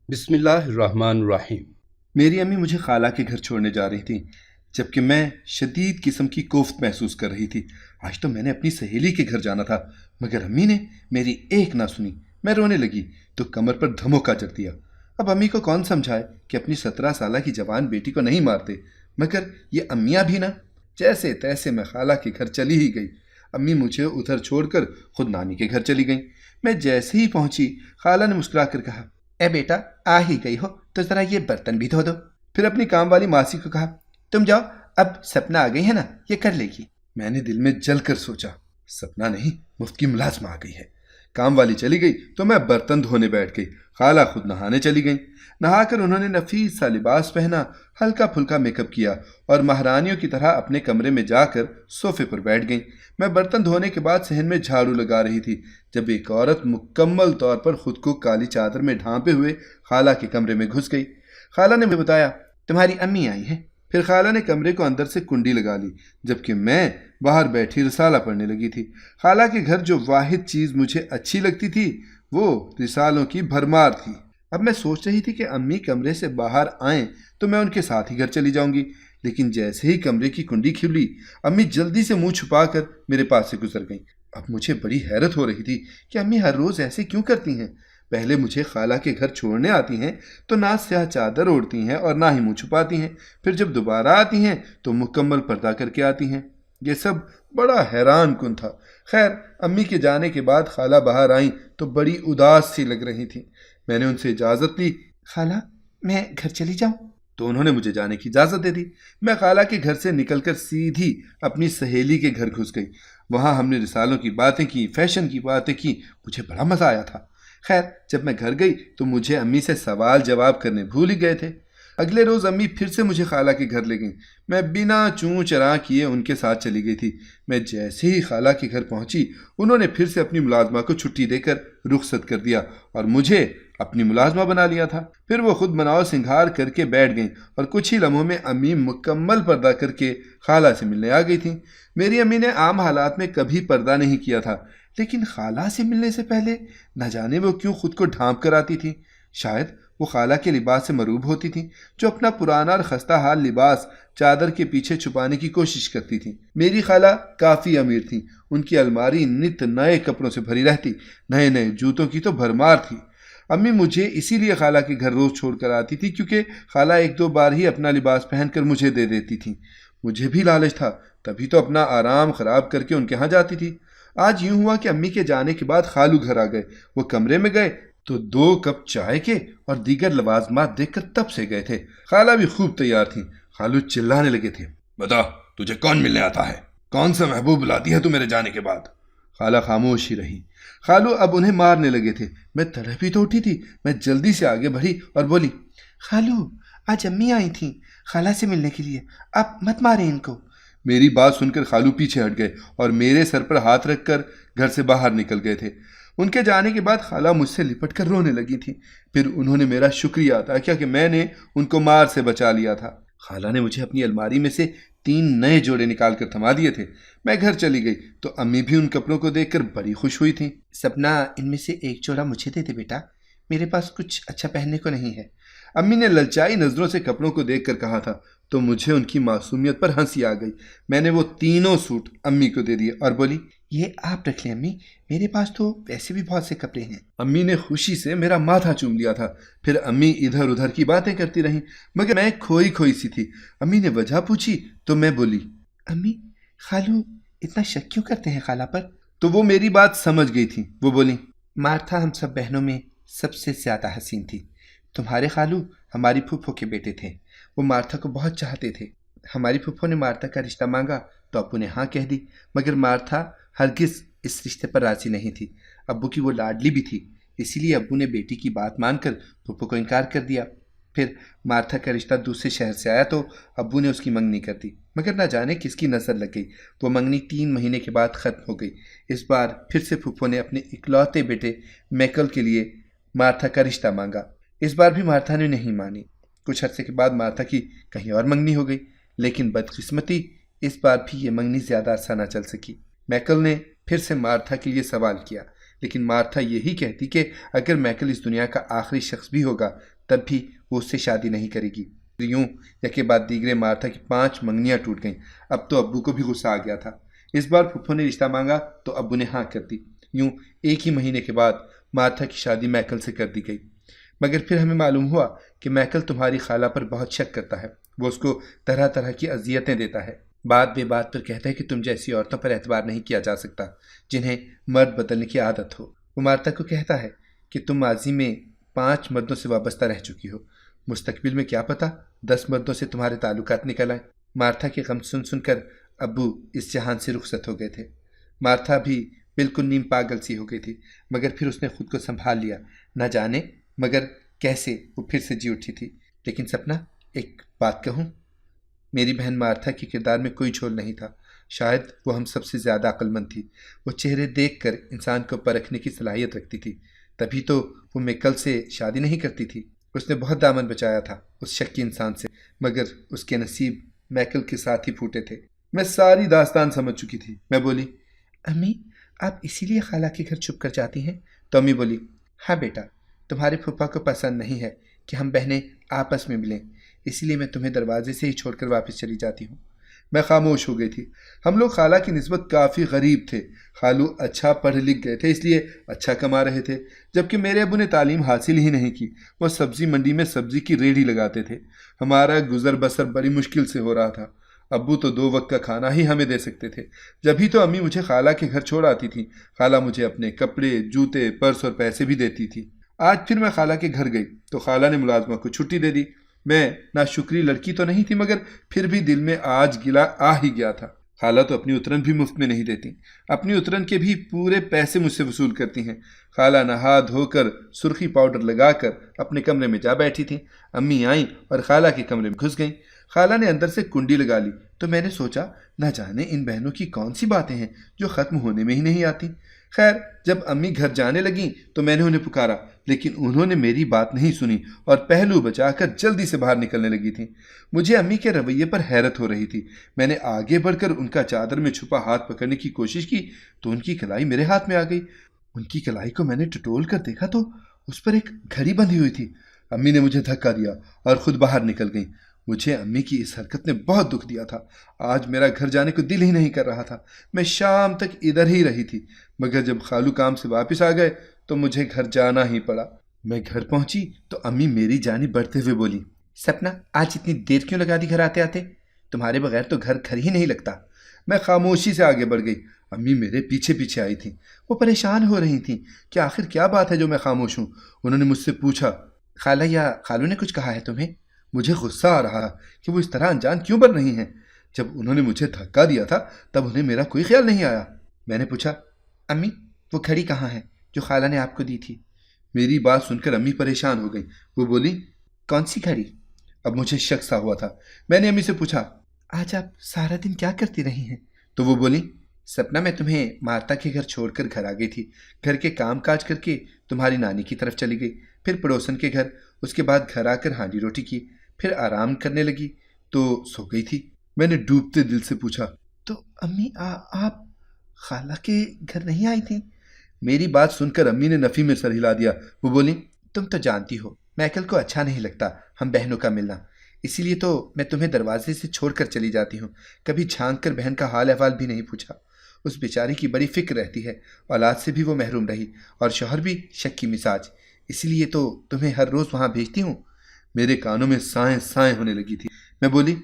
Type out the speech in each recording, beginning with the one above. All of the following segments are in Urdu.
بسم اللہ الرحمن الرحیم۔ میری امی مجھے خالہ کے گھر چھوڑنے جا رہی تھیں، جبکہ میں شدید قسم کی کوفت محسوس کر رہی تھی۔ آج تو میں نے اپنی سہیلی کے گھر جانا تھا، مگر امی نے میری ایک نہ سنی۔ میں رونے لگی تو کمر پر دھموکا جڑ دیا۔ اب امی کو کون سمجھائے کہ اپنی 17 سالہ کی جوان بیٹی کو نہیں مارتے، مگر یہ امیاں بھی نہ۔ جیسے تیسے میں خالہ کے گھر چلی ہی گئی۔ امی مجھے ادھر چھوڑ کر خود نانی کے گھر چلی گئیں۔ میں جیسے ہی پہنچی، خالہ نے مسکرا کر کہا، اے بیٹا، آ ہی گئی ہو تو ذرا یہ برتن بھی دھو دو۔ پھر اپنی کام والی ماسی کو کہا، تم جاؤ، اب سپنا آ گئی ہے نا، یہ کر لے گی۔ میں نے دل میں جل کر سوچا، سپنا نہیں، مفت کی ملازمہ آ گئی ہے۔ کام والی چلی گئی تو میں برتن دھونے بیٹھ گئی۔ خالہ خود نہانے چلی گئیں۔ نہا کر انہوں نے نفیس سا لباس پہنا، ہلکا پھلکا میک اپ کیا اور مہرانیوں کی طرح اپنے کمرے میں جا کر صوفے پر بیٹھ گئیں۔ میں برتن دھونے کے بعد صحن میں جھاڑو لگا رہی تھی جب ایک عورت مکمل طور پر خود کو کالی چادر میں ڈھانپے ہوئے خالہ کے کمرے میں گھس گئی۔ خالہ نے مجھے بتایا، تمہاری امی آئی ہیں۔ پھر خالہ نے کمرے کو اندر سے کنڈی لگا لی، جبکہ میں باہر بیٹھی رسالہ پڑھنے لگی تھی۔ خالہ کے گھر جو واحد چیز مجھے اچھی لگتی تھی وہ رسالوں کی بھرمار تھی۔ اب میں سوچ رہی تھی کہ امی کمرے سے باہر آئیں تو میں ان کے ساتھ ہی گھر چلی جاؤں گی، لیکن جیسے ہی کمرے کی کنڈی کھلی، امی جلدی سے منہ چھپا کر میرے پاس سے گزر گئیں۔ اب مجھے بڑی حیرت ہو رہی تھی کہ امی ہر روز ایسے کیوں کرتی ہیں؟ پہلے مجھے خالہ کے گھر چھوڑنے آتی ہیں تو نہ سیاہ چادر اوڑھتی ہیں اور نہ ہی منہ چھپاتی ہیں، پھر جب دوبارہ آتی ہیں تو مکمل پردہ کر کے آتی ہیں۔ یہ سب بڑا حیران کن تھا۔ خیر، امی کے جانے کے بعد خالہ باہر آئیں تو بڑی اداس سی لگ رہی تھیں۔ میں نے ان سے اجازت لی، خالہ میں گھر چلی جاؤں؟ تو انہوں نے مجھے جانے کی اجازت دے دی۔ میں خالہ کے گھر سے نکل کر سیدھی اپنی سہیلی کے گھر گھس گئی۔ وہاں ہم نے رسالوں کی باتیں کی، فیشن کی باتیں کی، مجھے بڑا مزہ آیا تھا۔ خیر، جب میں گھر گئی تو مجھے امی سے سوال جواب کرنے بھول ہی گئے تھے۔ اگلے روز امی پھر سے مجھے خالہ کے گھر لے گئیں۔ میں بنا چوں چراں کیے ان کے ساتھ چلی گئی تھی۔ میں جیسے ہی خالہ کے گھر پہنچی، انہوں نے پھر سے اپنی ملازمہ کو چھٹی دے کر رخصت کر دیا اور مجھے اپنی ملازمہ بنا لیا تھا۔ پھر وہ خود بناؤ سنگھار کر کے بیٹھ گئیں اور کچھ ہی لمحوں میں امی مکمل پردہ کر کے خالہ سے ملنے آ گئی تھیں۔ میری امی نے عام حالات میں کبھی پردہ نہیں کیا تھا، لیکن خالہ سے ملنے سے پہلے نہ جانے وہ کیوں خود کو ڈھانپ کر آتی تھیں۔ شاید وہ خالہ کے لباس سے مروب ہوتی تھیں، جو اپنا پرانا اور خستہ حال لباس چادر کے پیچھے چھپانے کی کوشش کرتی تھیں۔ میری خالہ کافی امیر تھیں، ان کی الماری نت نئے کپڑوں سے بھری رہتی، نئے نئے جوتوں کی تو بھرمار تھی۔ امی مجھے اسی لیے خالہ کے گھر روز چھوڑ کر آتی تھی کیونکہ خالہ ایک دو بار ہی اپنا لباس پہن کر مجھے دے دیتی تھیں۔ مجھے بھی لالچ تھا، تبھی تو اپنا آرام خراب کر کے ان کے ہاں جاتی تھی۔ آج یوں ہوا کہ امی کے جانے کے بعد خالو گھر آ گئے۔ وہ کمرے میں گئے تو 2 کپ چائے کے اور دیگر لوازمات دیکھ کر تب سے گئے تھے۔ خالہ بھی خوب تیار تھیں۔ خالو چلانے لگے تھے، بتا تجھے کون ملنے آتا ہے؟ کون سا محبوب لاتی ہے تو میرے جانے کے بعد؟ خالہ خاموش ہی رہی۔ خالو اب انہیں مارنے لگے تھے۔ میں تڑپ ہی تو اٹھی تھی۔ میں جلدی سے آگے بڑھی اور بولی، خالو آج امی آئی تھیں خالہ سے ملنے کے لیے، آپ مت ماریں ان کو۔ میری بات سن کر خالو پیچھے ہٹ گئے اور میرے سر پر ہاتھ رکھ کر گھر سے باہر نکل گئے تھے۔ ان کے جانے کے بعد خالہ مجھ سے لپٹ کر رونے لگی تھیں۔ پھر انہوں نے میرا شکریہ ادا کیا کہ میں نے ان کو مار سے بچا لیا تھا۔ خالہ نے مجھے اپنی الماری میں سے 3 نئے جوڑے نکال کر تھما دیے تھے۔ میں گھر چلی گئی تو امی بھی ان کپڑوں کو دیکھ کر بڑی خوش ہوئی تھیں۔ سپنا، ان میں سے ایک جوڑا مجھے دے دے بیٹا، میرے پاس کچھ اچھا پہننے کو نہیں ہے۔ امی نے للچائی نظروں سے کپڑوں کو دیکھ کر کہا تھا تو مجھے ان کی معصومیت پر ہنسی آ گئی۔ میں نے وہ تینوں سوٹ امی کو دے دیے اور بولی، یہ آپ رکھ لیں امی، میرے پاس تو ویسے بھی بہت سے کپڑے ہیں۔ امی نے خوشی سے میرا ماتھا چوم لیا تھا۔ پھر امی ادھر ادھر کی باتیں کرتی رہیں، مگر میں کھوئی کھوئی سی تھی۔ امی نے وجہ پوچھی تو میں بولی، امی خالو اتنا شک کیوں کرتے ہیں خالہ پر؟ تو وہ میری بات سمجھ گئی تھی۔ وہ بولی، مارتھا ہم سب بہنوں میں سب سے زیادہ حسین تھی۔ تمہارے خالو ہماری پھوپھو کے بیٹے تھے، وہ مارتھا کو بہت چاہتے تھے۔ ہماری پھوپھو نے مارتھا کا رشتہ مانگا تو ابو نے ہاں کہہ دی، مگر مارتھا ہرگز اس رشتے پر راضی نہیں تھی۔ ابو کی وہ لاڈلی بھی تھی، اسی لیے ابو نے بیٹی کی بات مان کر پھوپھو کو انکار کر دیا۔ پھر مارتھا کا رشتہ دوسرے شہر سے آیا تو ابو نے اس کی منگنی کر دی، مگر نہ جانے کس کی نظر لگ گئی، وہ منگنی 3 مہینے کے بعد ختم ہو گئی۔ اس بار پھر سے پھوپھو نے اپنے اکلوتے بیٹے میکل کے لیے مارتھا کا رشتہ مانگا۔ اس بار بھی مارتھا نے نہیں مانی۔ کچھ عرصے کے بعد مارتھا کی کہیں اور منگنی ہو گئی، لیکن بدقسمتی اس بار بھی یہ منگنی زیادہ عرصہ نہ چل سکی۔ میکل نے پھر سے مارتھا کے لیے سوال کیا، لیکن مارتھا یہی کہتی کہ اگر مائیکل اس دنیا کا آخری شخص بھی ہوگا تب بھی وہ اس سے شادی نہیں کرے گی۔ یوں یکے بعد دیگرے مارتھا کی 5 منگنیاں ٹوٹ گئیں۔ اب تو ابو کو بھی غصہ آ گیا تھا۔ اس بار پھپھو نے رشتہ مانگا تو ابو نے ہاں کر دی۔ یوں ایک ہی مہینے کے بعد مارتھا کی شادی مائیکل سے کر دی گئی، مگر پھر ہمیں معلوم ہوا کہ مائیکل تمہاری خالہ پر بہت شک کرتا ہے۔ وہ اس کو طرح طرح کی اذیتیں دیتا ہے، بات بے بات پر کہتا ہے کہ تم جیسی عورتوں پر اعتبار نہیں کیا جا سکتا جنہیں مرد بدلنے کی عادت ہو۔ وہ مارتھا کو کہتا ہے کہ تم ماضی میں 5 مردوں سے وابستہ رہ چکی ہو، مستقبل میں کیا پتہ 10 مردوں سے تمہارے تعلقات نکل آئیں۔ مارتھا کے غم سن کر ابو اس جہان سے رخصت ہو گئے تھے۔ مارتھا بھی بالکل نیم پاگل سی ہو گئی تھی، مگر پھر اس نے خود کو سنبھال لیا۔ نہ جانے مگر کیسے وہ پھر سے جی اٹھی تھی۔ لیکن سپنا، ایک بات کہوں، میری بہن مارتھا کے کردار میں کوئی جھول نہیں تھا۔ شاید وہ ہم سب سے زیادہ عقل مند تھی۔ وہ چہرے دیکھ کر انسان کو پرکھنے کی صلاحیت رکھتی تھی، تبھی تو وہ مائیکل سے شادی نہیں کرتی تھی۔ اس نے بہت دامن بچایا تھا اس شکی انسان سے، مگر اس کے نصیب مائیکل کے ساتھ ہی پھوٹے تھے۔ میں ساری داستان سمجھ چکی تھی۔ میں بولی، امی آپ اسی لیے خالہ کے گھر چھپ کر جاتی ہیں؟ تو امی بولی، ہاں بیٹا، تمہارے پھپھا کو پسند نہیں ہے کہ ہم بہنیں آپس میں ملیں، اسی لیے میں تمہیں دروازے سے ہی چھوڑ کر واپس چلی جاتی ہوں۔ میں خاموش ہو گئی تھی۔ ہم لوگ خالہ کی نسبت کافی غریب تھے۔ خالو اچھا پڑھ لکھ گئے تھے، اس لیے اچھا کما رہے تھے، جبکہ میرے ابو نے تعلیم حاصل ہی نہیں کی۔ وہ سبزی منڈی میں سبزی کی ریڑھی لگاتے تھے۔ ہمارا گزر بسر بڑی مشکل سے ہو رہا تھا۔ ابو تو 2 وقت کا کھانا ہی ہمیں دے سکتے تھے۔ جبھی تو امی مجھے خالہ کے گھر چھوڑ آتی تھی۔ خالہ مجھے اپنے کپڑے، جوتے، پرس اور پیسے بھی دیتی تھی۔ آج پھر میں خالہ کے گھر گئی تو خالہ نے ملازمہ کو چھٹی دے دی۔ میں ناشکری لڑکی تو نہیں تھی، مگر پھر بھی دل میں آج گلا آ ہی گیا تھا۔ خالہ تو اپنی اترن بھی مفت میں نہیں دیتی، اپنی اترن کے بھی پورے پیسے مجھ سے وصول کرتی ہیں۔ خالہ نہا دھو کر سرخی پاؤڈر لگا کر اپنے کمرے میں جا بیٹھی تھیں۔ امی آئیں اور خالہ کے کمرے میں گھس گئیں۔ خالہ نے اندر سے کنڈی لگا لی تو میں نے سوچا نہ جانے ان بہنوں کی کون سی باتیں ہیں جو ختم ہونے میں ہی نہیں آتی۔ خیر، جب امی گھر جانے لگیں تو میں نے انہیں پکارا، لیکن انہوں نے میری بات نہیں سنی اور پہلو بچا کر جلدی سے باہر نکلنے لگی تھیں۔ مجھے امی کے رویے پر حیرت ہو رہی تھی۔ میں نے آگے بڑھ کر ان کا چادر میں چھپا ہاتھ پکڑنے کی کوشش کی تو ان کی کلائی میرے ہاتھ میں آ گئی۔ ان کی کلائی کو میں نے ٹٹول کر دیکھا تو اس پر ایک گھڑی بندھی ہوئی تھی۔ امی نے مجھے دھکا دیا اور خود باہر نکل گئیں۔ مجھے امی کی اس حرکت نے بہت دکھ دیا تھا۔ آج میرا گھر جانے کو دل ہی نہیں کر رہا تھا۔ میں شام تک ادھر ہی رہی تھی، مگر جب خالو کام سے واپس آ گئے تو مجھے گھر جانا ہی پڑا۔ میں گھر پہنچی تو امی میری جانب بڑھتے ہوئے بولی، سپنا آج اتنی دیر کیوں لگا دی گھر آتے آتے؟ تمہارے بغیر تو گھر ہی نہیں لگتا۔ میں خاموشی سے آگے بڑھ گئی۔ امی میرے پیچھے پیچھے آئی تھیں۔ وہ پریشان ہو رہی تھیں کہ آخر کیا بات ہے جو میں خاموش ہوں۔ انہوں نے مجھ سے پوچھا، خالہ یا خالو نے کچھ کہا ہے تمہیں؟ مجھے غصہ آ رہا کہ وہ اس طرح انجان کیوں بن رہی ہیں۔ جب انہوں نے مجھے دھکا دیا تھا تب انہیں میرا کوئی خیال نہیں آیا۔ میں نے پوچھا، امی وہ گھڑی کہاں ہے جو خالہ نے آپ کو دی تھی؟ میری بات سن کر امی پریشان ہو گئی۔ وہ بولی، کون سی گھڑی؟ اب مجھے شک سا ہوا تھا۔ میں نے امی سے پوچھا، آج آپ سارا دن کیا کرتی رہی ہیں؟ تو وہ بولی، سپنا میں تمہیں مارتا کے گھر چھوڑ کر گھر آ گئی تھی۔ گھر کے کام کاج کر کے تمہاری نانی کی طرف چلی گئی، پھر پڑوسن کے گھر، اس کے بعد گھر آ کر ہانڈی روٹی کی، پھر آرام کرنے لگی تو سو گئی تھی۔ میں نے ڈوبتے دل سے پوچھا، تو امی آپ خالہ کے گھر نہیں آئی تھیں؟ میری بات سن کر امی نے نفی میں سر ہلا دیا۔ وہ بولی، تم تو جانتی ہو مائیکل کو اچھا نہیں لگتا ہم بہنوں کا ملنا، اسی لیے تو میں تمہیں دروازے سے چھوڑ کر چلی جاتی ہوں۔ کبھی جھانک کر بہن کا حال احوال بھی نہیں پوچھا۔ اس بیچاری کی بڑی فکر رہتی ہے، اولاد سے بھی وہ محروم رہی اور شوہر بھی شکی مزاج، اسی لیے تو تمہیں ہر روز وہاں بھیجتی ہوں۔ میرے کانوں میں سائیں سائیں ہونے لگی تھی۔ میں بولی،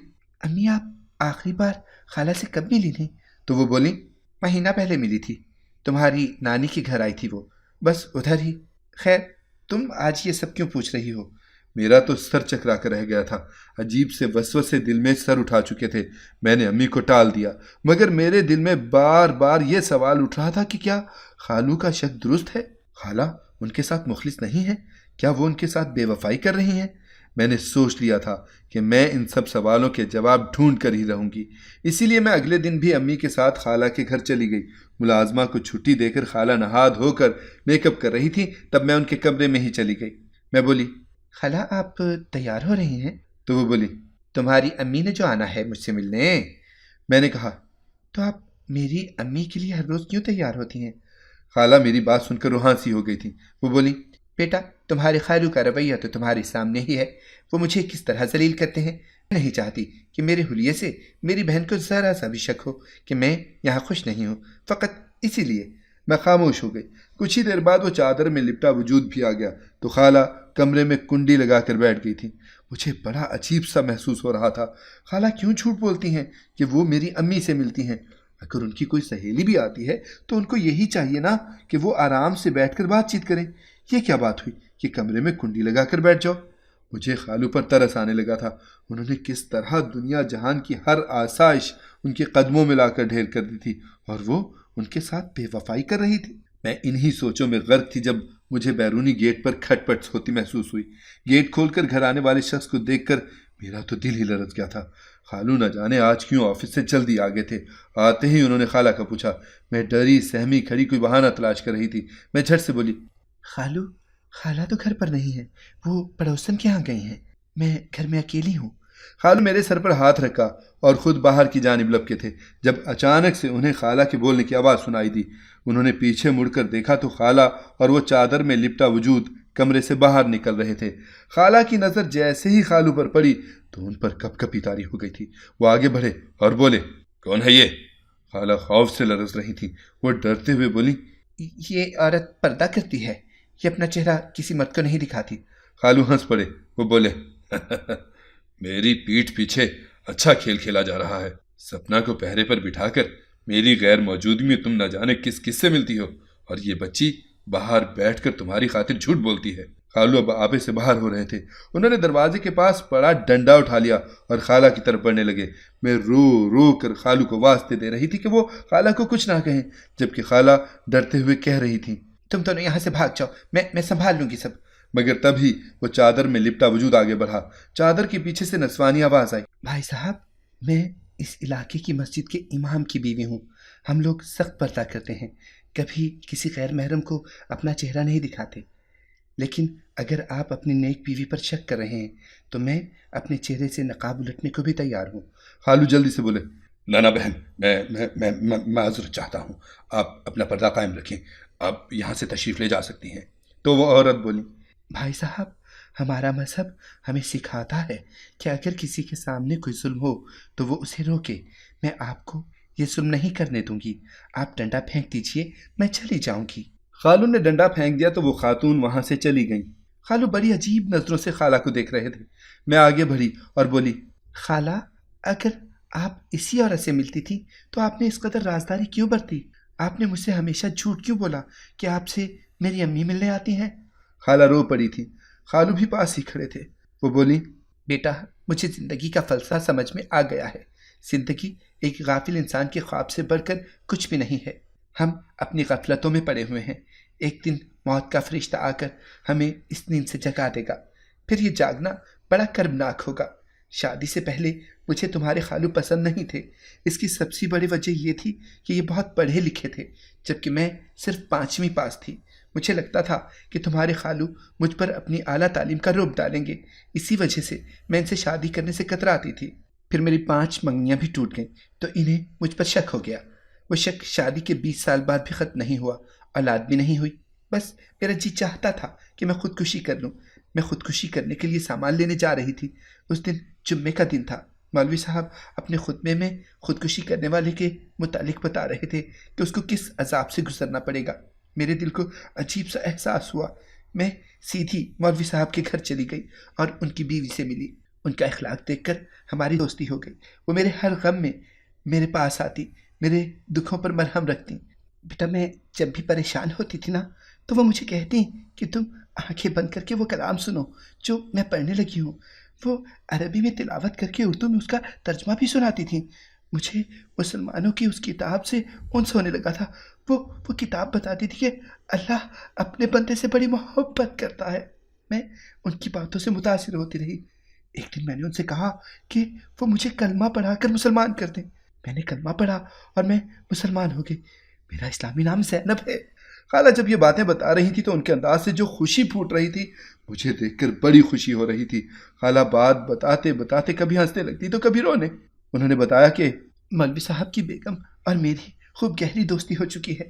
امی آپ آخری بار خالہ سے کب ملی تھی؟ تو وہ بولی، مہینہ پہلے ملی تھی، تمہاری نانی کے گھر آئی تھی وہ، بس ادھر ہی۔ خیر تم آج یہ سب کیوں پوچھ رہی ہو؟ میرا تو سر چکرا کر رہ گیا تھا۔ عجیب سے وسوسے دل میں سر اٹھا چکے تھے۔ میں نے امی کو ٹال دیا، مگر میرے دل میں بار بار یہ سوال اٹھ رہا تھا کہ کیا خالو کا شک درست ہے؟ خالہ ان کے ساتھ مخلص نہیں ہے؟ کیا وہ ان کے ساتھ بے وفائی کر رہی ہیں؟ میں نے سوچ لیا تھا کہ میں ان سب سوالوں کے جواب ڈھونڈ کر ہی رہوں گی، اسی لیے میں اگلے دن بھی امی کے ساتھ خالہ کے گھر چلی گئی۔ ملازمہ کو چھٹی دے کر خالہ نہا دھو کر میک اپ کر رہی تھی، تب میں ان کے کمرے میں ہی چلی گئی۔ میں بولی، خالہ آپ تیار ہو رہی ہیں؟ تو وہ بولی، تمہاری امی نے جو آنا ہے مجھ سے ملنے۔ میں نے کہا، تو آپ میری امی کے لیے ہر روز کیوں تیار ہوتی ہیں؟ خالہ میری بات سن کر روحان سی ہو گئی تھی۔ وہ بولی، بیٹا تمہارے خالو کا رویہ تو تمہارے سامنے ہی ہے، وہ مجھے کس طرح ذلیل کرتے ہیں۔ میں نہیں چاہتی کہ میرے حلیے سے میری بہن کو ذرا سا بھی شک ہو کہ میں یہاں خوش نہیں ہوں، فقط اسی لیے۔ میں خاموش ہو گئی۔ کچھ ہی دیر بعد وہ چادر میں لپٹا وجود بھی آ گیا تو خالہ کمرے میں کنڈی لگا کر بیٹھ گئی تھی۔ مجھے بڑا عجیب سا محسوس ہو رہا تھا۔ خالہ کیوں جھوٹ بولتی ہیں کہ وہ میری امی سے ملتی ہیں؟ اگر ان کی کوئی سہیلی بھی آتی ہے تو ان کو یہی چاہیے نا کہ وہ آرام سے بیٹھ کر بات چیت کریں۔ یہ کیا بات ہوئی کہ کمرے میں کنڈی لگا کر بیٹھ جاؤ؟ مجھے خالو پر ترس آنے لگا تھا۔ انہوں نے کس طرح دنیا جہان کی ہر آسائش ان کے قدموں میں لا کر ڈھیر کر دی تھی، اور وہ ان کے ساتھ بے وفائی کر رہی تھی۔ میں انہی سوچوں میں غرق تھی جب مجھے بیرونی گیٹ پر کھٹ پٹ ہوتی محسوس ہوئی۔ گیٹ کھول کر گھر آنے والے شخص کو دیکھ کر میرا تو دل ہی لرز گیا تھا۔ خالو نہ جانے آج کیوں آفس سے جلدی آ گئے تھے۔ آتے ہی انہوں نے خالہ کا پوچھا۔ میں ڈری سہمی کھڑی کوئی بہانہ تلاش کر رہی تھی۔ میں جھٹ سے بولی، خالو خالہ تو گھر پر نہیں ہے، وہ پڑوسن کے ہاں گئی ہیں، میں گھر میں اکیلی ہوں۔ خالو میرے سر پر ہاتھ رکھا اور خود باہر کی جانب لپکے تھے جب اچانک سے انہیں خالہ کے بولنے کی آواز سنائی دی۔ انہوں نے پیچھے مڑ کر دیکھا تو خالہ اور وہ چادر میں لپٹا وجود کمرے سے باہر نکل رہے تھے۔ خالہ کی نظر جیسے ہی خالو پر پڑی تو ان پر کپ کپی طاری ہو گئی تھی۔ وہ آگے بڑھے اور بولے، کون ہے یہ؟ خالہ خوف سے لرز رہی تھی۔ وہ ڈرتے ہوئے بولی، یہ عورت پردہ کرتی ہے، یہ اپنا چہرہ کسی مرد کو نہیں دکھاتی۔ خالو ہنس پڑے۔ وہ بولے، میری پیٹھ پیچھے اچھا کھیل کھیلا جا رہا ہے۔ سپنا کو پہرے پر بٹھا کر میری غیر موجودگی میں تم نہ جانے کس کس سے ملتی ہو، اور یہ بچی باہر بیٹھ کر تمہاری خاطر جھوٹ بولتی ہے۔ خالو اب آپے سے باہر ہو رہے تھے۔ انہوں نے دروازے کے پاس بڑا ڈنڈا اٹھا لیا اور خالہ کی طرف بڑھنے لگے۔ میں رو رو کر خالو کو واسطے دے رہی تھی کہ وہ خالہ کو کچھ نہ کہیں، جبکہ خالہ ڈرتے ہوئے کہہ رہی تھی، تم دونوں یہاں سے بھاگ جاؤ، میں سنبھال لوں گی سب۔ مگر تبھی وہ چادر میں لپٹا وجود آگے بڑھا۔ چادر کے پیچھے سے نسوانی آواز آئی، بھائی صاحب میں اس علاقے کی مسجد کے امام کی بیوی ہوں، ہم لوگ سخت پردہ کرتے ہیں، کبھی کسی غیر محرم کو اپنا چہرہ نہیں دکھاتے، لیکن اگر آپ اپنی نیک بیوی پر شک کر رہے ہیں تو میں اپنے چہرے سے نقاب الٹنے کو بھی تیار ہوں۔ خالو جلدی سے بولے، لانا بہن میں معذرت چاہتا ہوں، آپ اپنا پردہ قائم رکھیں، آپ یہاں سے تشریف لے جا سکتی ہیں۔ تو وہ عورت بولی، بھائی صاحب ہمارا مذہب ہمیں سکھاتا ہے کہ اگر کسی کے سامنے کوئی ظلم ہو تو وہ اسے روکے، میں آپ کو یہ ظلم نہیں کرنے دوں گی، آپ ڈنڈا پھینک دیجئے، میں چلی جاؤں گی۔ خالو نے ڈنڈا پھینک دیا تو وہ خاتون وہاں سے چلی گئیں۔ خالو بڑی عجیب نظروں سے خالہ کو دیکھ رہے تھے۔ میں آگے بڑھی اور بولی، خالہ اگر آپ اسی عورت سے ملتی تھی تو آپ نے اس قدر رازداری کیوں برتی؟ آپ نے مجھ سے ہمیشہ جھوٹ کیوں بولا کہ آپ سے میری امی ملنے آتی ہیں؟ خالہ رو پڑی تھی۔ خالو بھی پاس ہی کھڑے تھے۔ وہ بولی، بیٹا مجھے زندگی کا فلسفہ سمجھ میں آ گیا ہے، زندگی ایک غافل انسان کے خواب سے بڑھ کر کچھ بھی نہیں ہے، ہم اپنی غفلتوں میں پڑے ہوئے ہیں، ایک دن موت کا فرشتہ آ کر ہمیں اس نیند سے جگا دے گا، پھر یہ جاگنا بڑا کربناک ہوگا۔ شادی سے پہلے مجھے تمہارے خالو پسند نہیں تھے، اس کی سب سے بڑی وجہ یہ تھی کہ یہ بہت پڑھے لکھے تھے جبکہ میں صرف 5ویں پاس تھی۔ مجھے لگتا تھا کہ تمہارے خالو مجھ پر اپنی اعلیٰ تعلیم کا رعب ڈالیں گے، اسی وجہ سے میں ان سے شادی کرنے سے کتراتی تھی۔ پھر میری 5 منگنیاں بھی ٹوٹ گئیں تو انہیں مجھ پر شک ہو گیا۔ وہ شک شادی کے 20 سال بعد بھی ختم نہیں ہوا، اولاد بھی نہیں ہوئی۔ بس میرا جی چاہتا تھا کہ میں خودکشی کر لوں۔ میں خودکشی کرنے کے لیے سامان لینے جا رہی تھی۔ اس دن جمعے کا دن تھا۔ مولوی صاحب اپنے خطبے میں خودکشی کرنے والے کے متعلق بتا رہے تھے کہ اس کو کس عذاب سے گزرنا پڑے گا۔ میرے دل کو عجیب سا احساس ہوا۔ میں سیدھی مولوی صاحب کے گھر چلی گئی اور ان کی بیوی سے ملی۔ ان کا اخلاق دیکھ کر ہماری دوستی ہو گئی۔ وہ میرے ہر غم میں میرے پاس آتی، میرے دکھوں پر مرہم رکھتی۔ بیٹا میں جب بھی پریشان ہوتی تھی نا تو وہ مجھے کہتی کہ تم آنکھیں بند کر کے وہ کلام سنو جو میں پڑھنے لگی ہوں۔ وہ عربی میں تلاوت کر کے اردو میں اس کا ترجمہ بھی سناتی تھیں۔ مجھے مسلمانوں کی اس کتاب سے انس ہونے لگا تھا۔ وہ کتاب بتاتی تھی کہ اللہ اپنے بندے سے بڑی محبت کرتا ہے۔ میں ان کی باتوں سے متاثر ہوتی رہی۔ ایک دن میں نے ان سے کہا کہ وہ مجھے کلمہ پڑھا کر مسلمان کر دیں۔ میں نے کلمہ پڑھا اور میں مسلمان ہو گئی۔ میرا اسلامی نام زینب ہے۔ خالہ جب یہ باتیں بتا رہی تھی تو ان کے انداز سے جو خوشی پھوٹ رہی تھی مجھے دیکھ کر بڑی خوشی ہو رہی تھی۔ خالہ بات بتاتے بتاتے کبھی ہنسنے لگتی تو کبھی رونے۔ انہوں نے بتایا کہ مولوی صاحب کی بیگم اور میری خوب گہری دوستی ہو چکی ہے۔